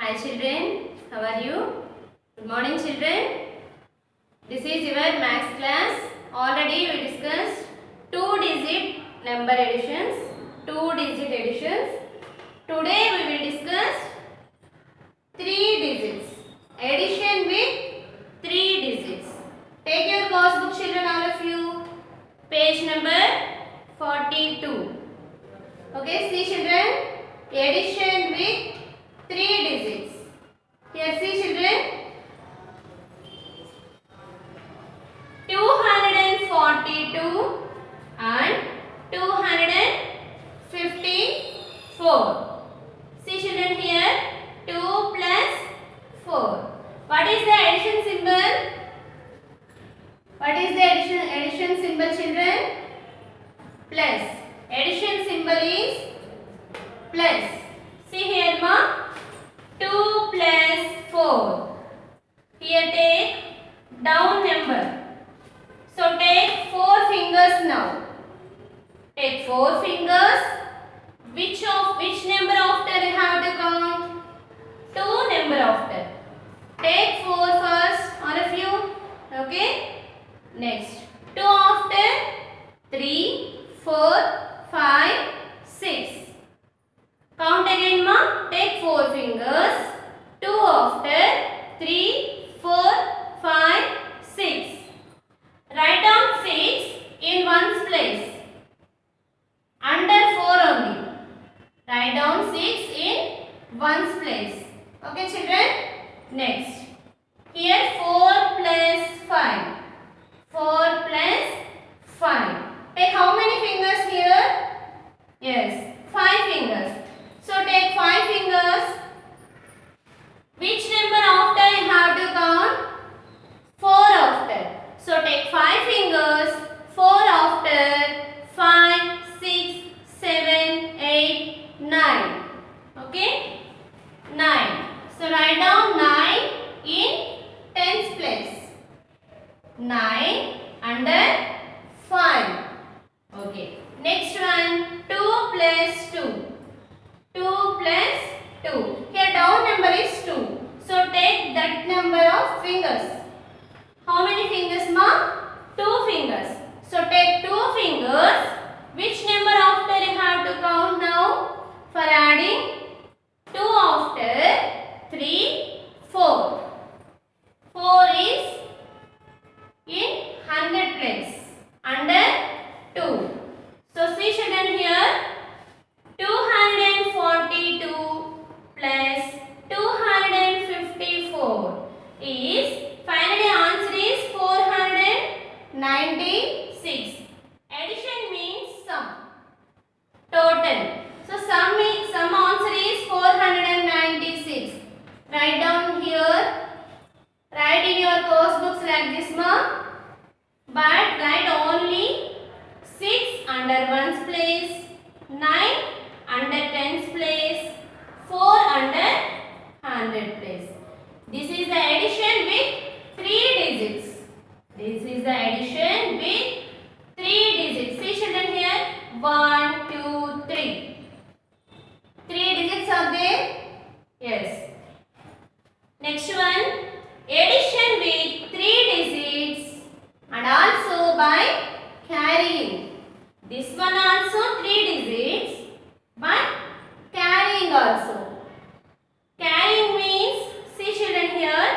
Hi children, how are you? Good morning children. This is your maths class. Already we discussed 2-digit number additions, 2-digit additions. Today we will discuss 3 digits, addition with 3 digits. Take your course book children, all of you. Page number 42. Okay, see children, addition with 3 digits. Here see children, 242 and 254. See children here, 2 plus 4. What is the addition symbol? What is the addition symbol children? Plus. Addition symbol is plus. See here ma, 2 plus 4. Here take down number. So take 4 fingers now. Take 4 fingers. Which number after you have to count? 2 number after. Take 4 first, all of you. Okay. Next 2 after 3, 4, 5, 6. Count again ma. Take 4 fingers. 2 after 3, 4, 5, 6. Write down 6 in one's place. Under 4 only. Write down 6 in one's place. Okay children? Next. Here 4 plus 5. 4 plus 5. Take how many fingers here? Yes, 5 fingers. So take 5 fingers. Which number after you have to count? 4 after. So take 5 fingers. 4 after. 5, 6, 7, 8, 9. Okay? 9. So write down 9 in tens place. 9 under 5. Okay. Next one. 2 plus 2. 2 plus 2. Here down number is 2. So take that number of fingers. How many fingers ma? 2 fingers. So take 2 fingers. Which number after you have to count now? For adding 2 after 3, 4. 4 is in 100 place. Under 2. So see children here, 242 plus 254 is, finally answer is 496. Addition means sum, total. So sum answer is 496. Write down here. Write in your course books like this ma. But write only 6 under 1's place, 9 under 10's place, 4 under 100 place. This is the addition with 3 digits. This is the addition with 3 digits. See children here, 1, 2, 3. 3 digits are there? Yes. Next one, addition with 3 digits and also by carrying. This one also 3 digits but carrying also. Carrying means, see children here,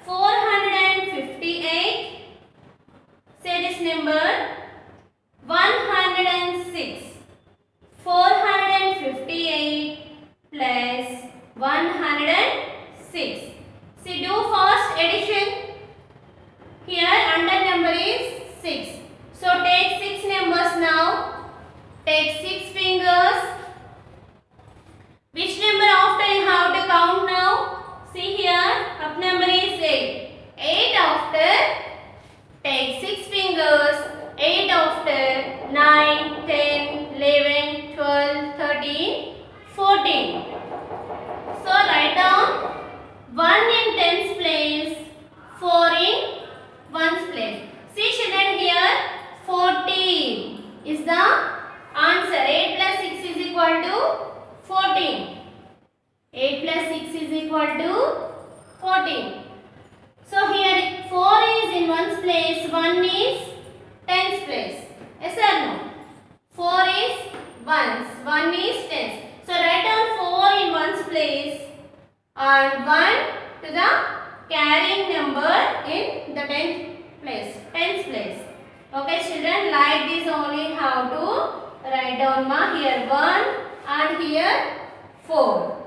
458. Say this number, 106. 458 plus 106. See, do first addition. Here under number is 6. So take 6 numbers now. Take 6 fingers. Which number after you have to count now? See here, up number is 8. 8 after. Take 6 fingers. 8 after. 9, 10, 11, 12, 13, 14. So write down 1 in 10's place, 4 in 1's place. See children here, 14 is the answer. 8 plus 6 is equal to 14. 6 is equal to 14. So here 4 is in ones place, 1 is tens place. Yes or no? 4 is ones, 1 is tens. So write down 4 in ones place and 1 to the carrying number in the tens place. Okay children, like this only how to write down here 1 and here 4.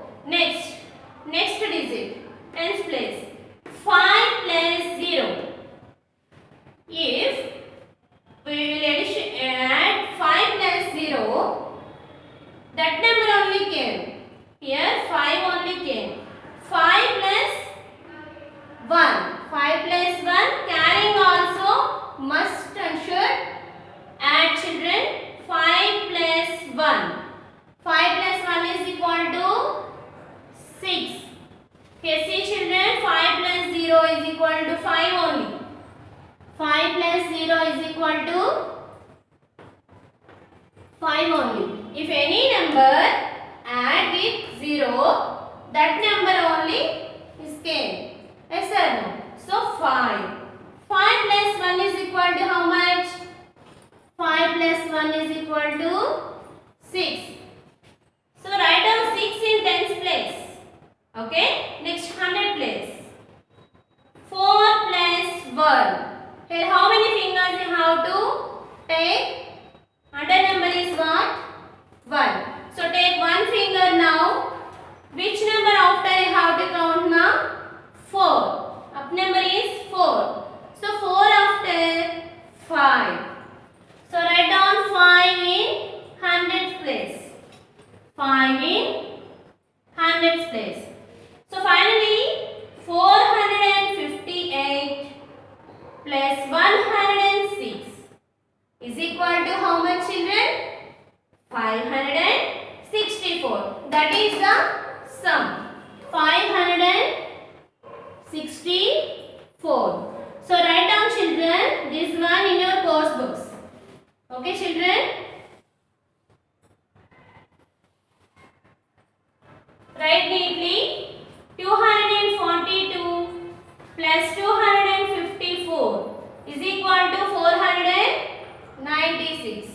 Next digit, tens place. 5 plus 0. If we will add 5 plus 0, that number only came. Here 5 only came. 5 plus 1. 5 plus 1 carrying also must and should add children. 5 plus 1. 5 plus 1 is equal to 6. Okay, see children, 5 plus 0 is equal to 5 only. 5 plus 0 is equal to 5 only. If any number add with 0, that number only is came. Yes or no? So 5. 5 plus 1 is equal to how much? 5 plus 1 is equal to 6. So write down 6 in tens place. Okay, next 100 place. 4 plus 1. Here how many fingers you have to take? 100 number is what? 1. So take one finger now. Which number after you have to count now? 4. Up number is 4. So 4 after 5. So write down 5 in hundreds place. 5 in hundreds place. So finally 458 plus 106 is equal to how much children? 564. That is the sum. 564. So write down children this one in your course books. Okay children? Write neatly. 242 plus 254 is equal to 496.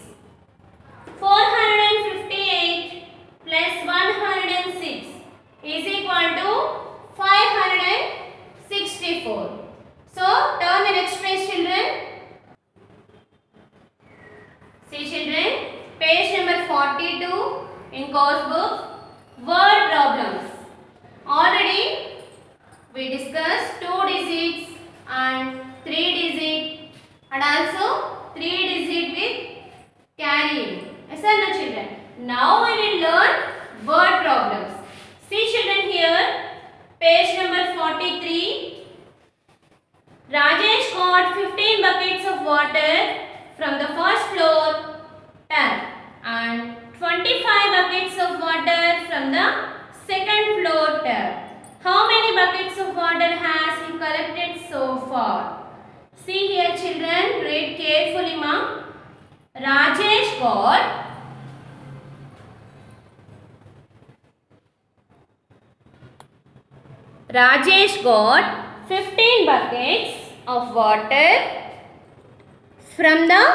458 plus 106 is equal to 564. So turn the next page children. See children, page number 42 in course book, word problems. Already we discussed 2 digits and 3 digit and also 3 digit with carrying. Yes or no children? Now we will learn word problems. See children here, page number 43. Rajesh got 15 buckets of water from the first floor tap and 25 buckets of water from the second floor tap. How many buckets of water has he collected so far? See here children, read carefully ma'am. Rajesh got 15 buckets of water from the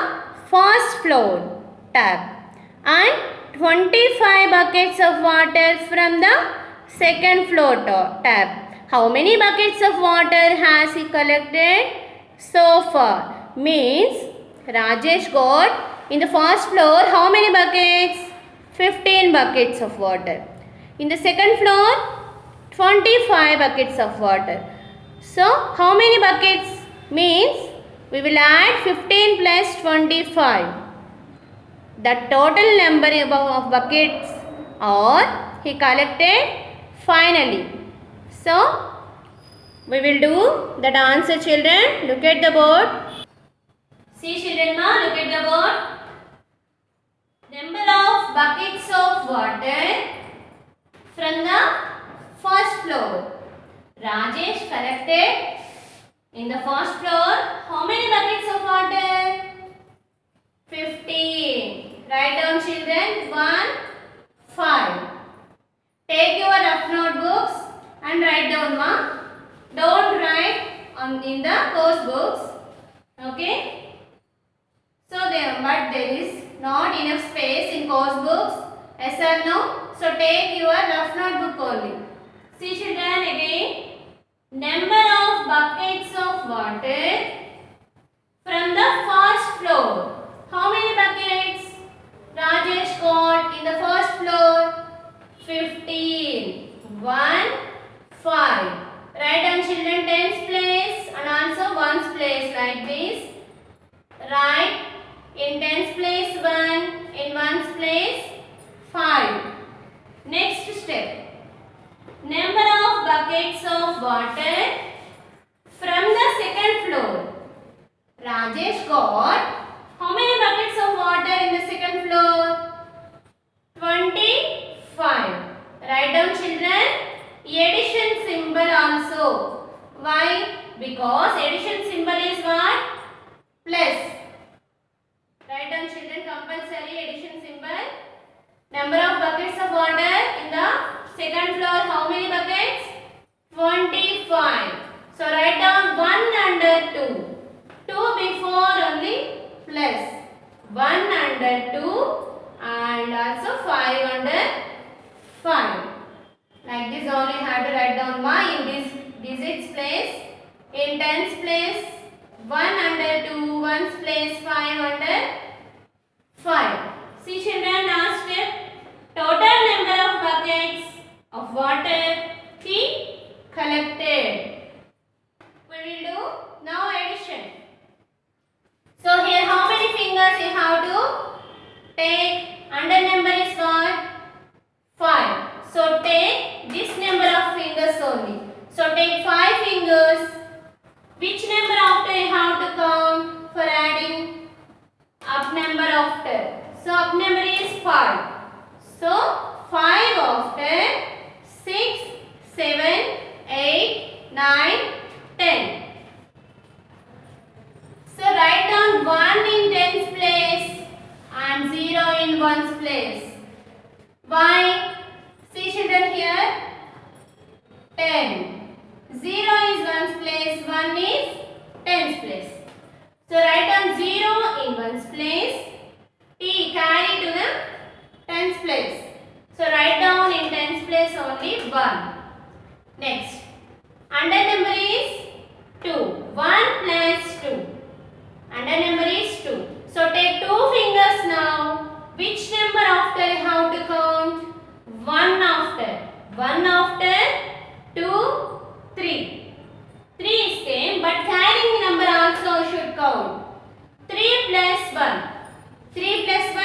first floor tap and 25 buckets of water from the second floor tap. How many buckets of water has he collected so far? Means Rajesh got in the first floor how many buckets? 15 buckets of water. In the second floor 25 buckets of water. So how many buckets? Means we will add 15 plus 25. The total number of buckets or he collected finally. So we will do that answer children. Look at the board. See children now, look at the board. Number of buckets of water from the first floor. Rajesh collected in the first floor how many buckets of water? 15. Write down children 1, 5. Take your rough notebooks and write down ma. Don't write in the course books. Okay. So but there is not enough space in course books. Yes or no? So take your rough notebook only. See children again. Number of buckets of water from the first floor. How many buckets Rajesh got in the first floor? 15. 1, 5. Write down children tens place and also ones place like this. Write in tens place 1, in ones place 5. Next step. Number of buckets of water from the second floor. Rajesh got how many buckets of water in the second floor? 25. Write down children addition symbol also. Why? Because addition symbol is what? Plus. Write down children compulsory addition symbol. Number of buckets of water in the second floor, how many buckets? 25. So write down 1 under 2. 2 before only plus. 1 under 2 and also 5 under 5. Like this only have to write down ma in this digits place. In tens place 1 under 2, ones place 5 under 5. See children, last step. Total number of buckets of water he collected. We will do now addition. So here how many fingers you have to take? Under number is what? 5. So take this number of fingers only. So take 5 fingers. Which number after you have to count for adding? Up number after. So up number is 5. So 5 after 6, 7, 8, 9, 10. So write down 1 in tens place and 0 in ones place. Why? See children here. 10. 0 is ones place, 1 is tens place. So write down 0 in ones place. T carry to the tens place. So write down in tens place only 1. Next. Under number is 2. 1 plus 2. Under number is 2. So take 2 fingers now. Which number after you have to count? 1 after. 1 after 2, 3. 3 is same but carrying number also should count. 3 plus 1. 3 plus 1,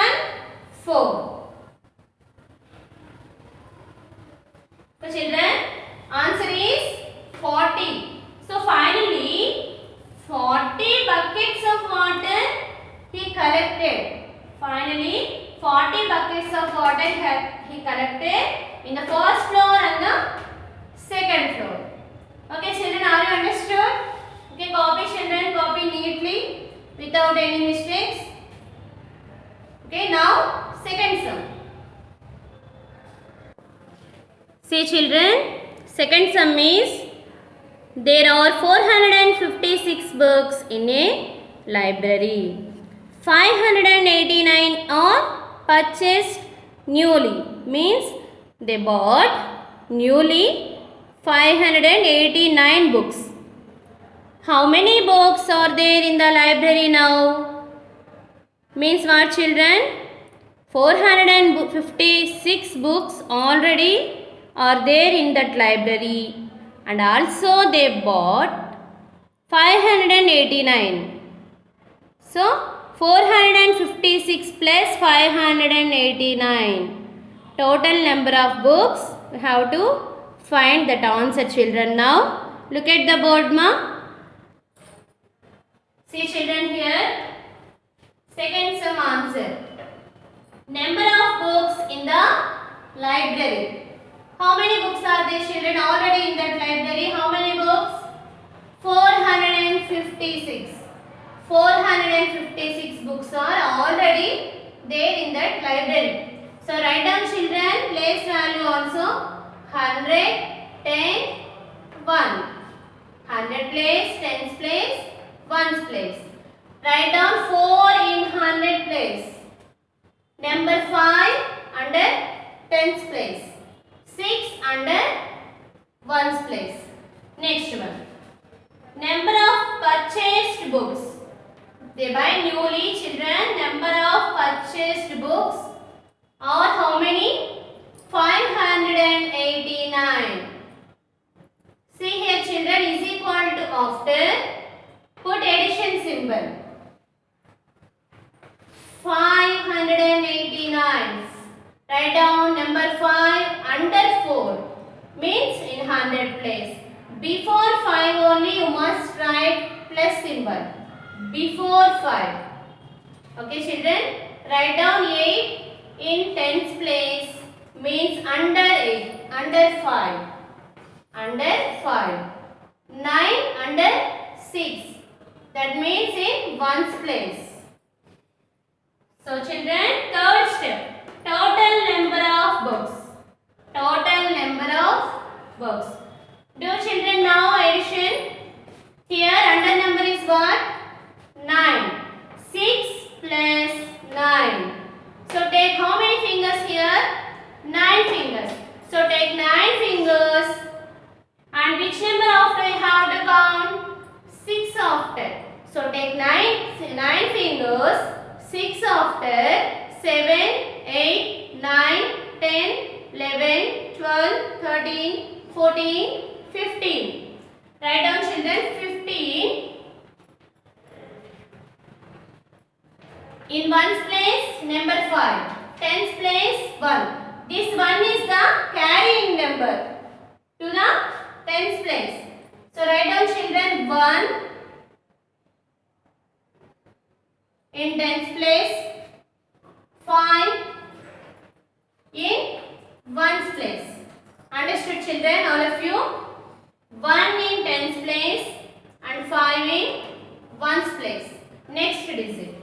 4. So children, answer is 40. So finally 40 buckets of water he collected. Finally 40 buckets of water he collected in the first floor and the second floor. Okay children, are you understood? Okay, copy children, copy neatly without any mistakes. Okay, now second sum. See children, second sum is there are 456 books in a library. 589 are purchased newly, means they bought newly 589 books. How many books are there in the library now? Means what children? 456 books already are there in that library and also they bought 589. So 456 plus 589. Total number of books. We have to find that answer children now. Look at the board ma. See children here. Second sum answer. Number of books in the library. How many books are there children already in that library? How many books? 456. 456 books are already there in that library. So write down children, place value also 100, 10, ones place. Write down 4 in hundred place. Number 5 under tens place. 6 under ones place. Next one. Number of purchased books. They buy newly, children. Number of purchased books are how many? 589. See here, children, is equal to after. Put addition symbol. 589. Write down number 5 under 4. Means in hundred place. Before 5 only you must write plus symbol. Before 5. Okay, children. Write down 8 in tens place. Means under 8. Under 5. Under 5. 9 under 6. That means in ones place. So children, third step. Total number of books. Total number of books. Do children now addition? Here under number is what? 9. 6 plus 9. So take how many fingers here? 9 fingers. So take 9 fingers. And which number after you have to count? 6 after. So take 9 fingers. 6 after. 7, 8, 9, 10, 11, 12, 13, 14, 15. Write down children 15. In ones place number 5. Tens place 1. This 1 is the carrying number to the tens place. So write down children 1 in tens place. 5 in ones place. Understood children, all of you? 1 in tens place and 5 in ones place. Next digit.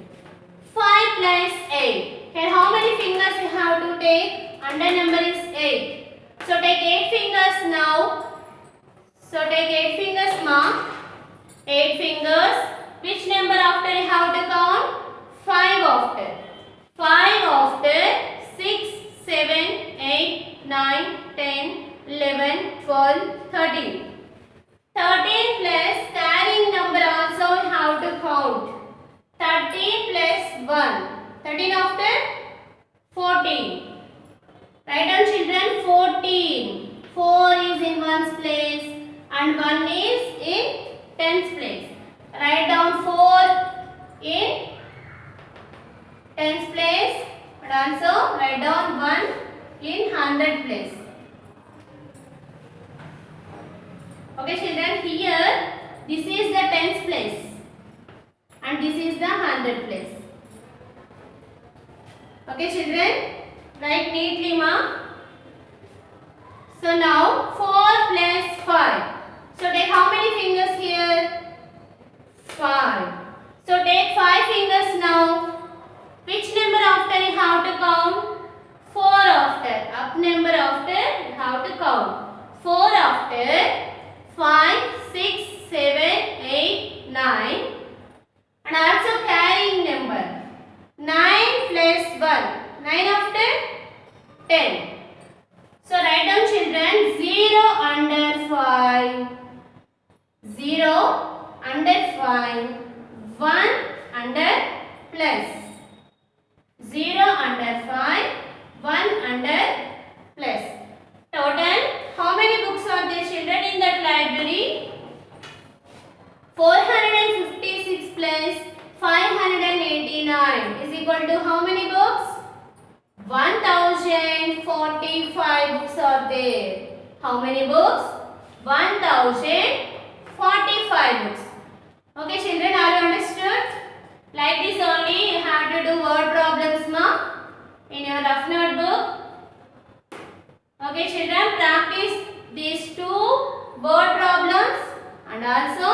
5 plus 8. Here how many fingers you have to take? Under number is 8. So take 8 fingers now. So take 8 fingers ma. 8 fingers. Which number after you have to count? 5 after. 5 after 6, 7, 8, 9, 10, 11, 12, 13. 13 plus carrying number also you have to count. 13 plus 1. 13 after 14. Write down children 14. 4 is in ones place and 1 is in tens place. Write down 4 in tens place and also write down 1 in hundred place. Okay children, here this is the tens place and this is the hundred place. Okay children, write neatly ma. So now 4 plus 5. So take how many fingers here? 5. So take 5 fingers now. Which number after you have to count? 4 after. Up number after you have to count. 4 after. 5, 6, 7, 8, 9. And also carrying number. 9 plus 1. 9 after 10. So write down children 0 under 5. 0 under 5. 1 under plus. 0 under 5. 1 under plus. Total, how many books are there children in that library? 456 plus 589 is equal to how many books? 1045 books are there. How many books? 1045 books. Okay children, are you understood? Like this only you have to do word problems ma in your rough notebook. Okay children, practice these 2 word problems and also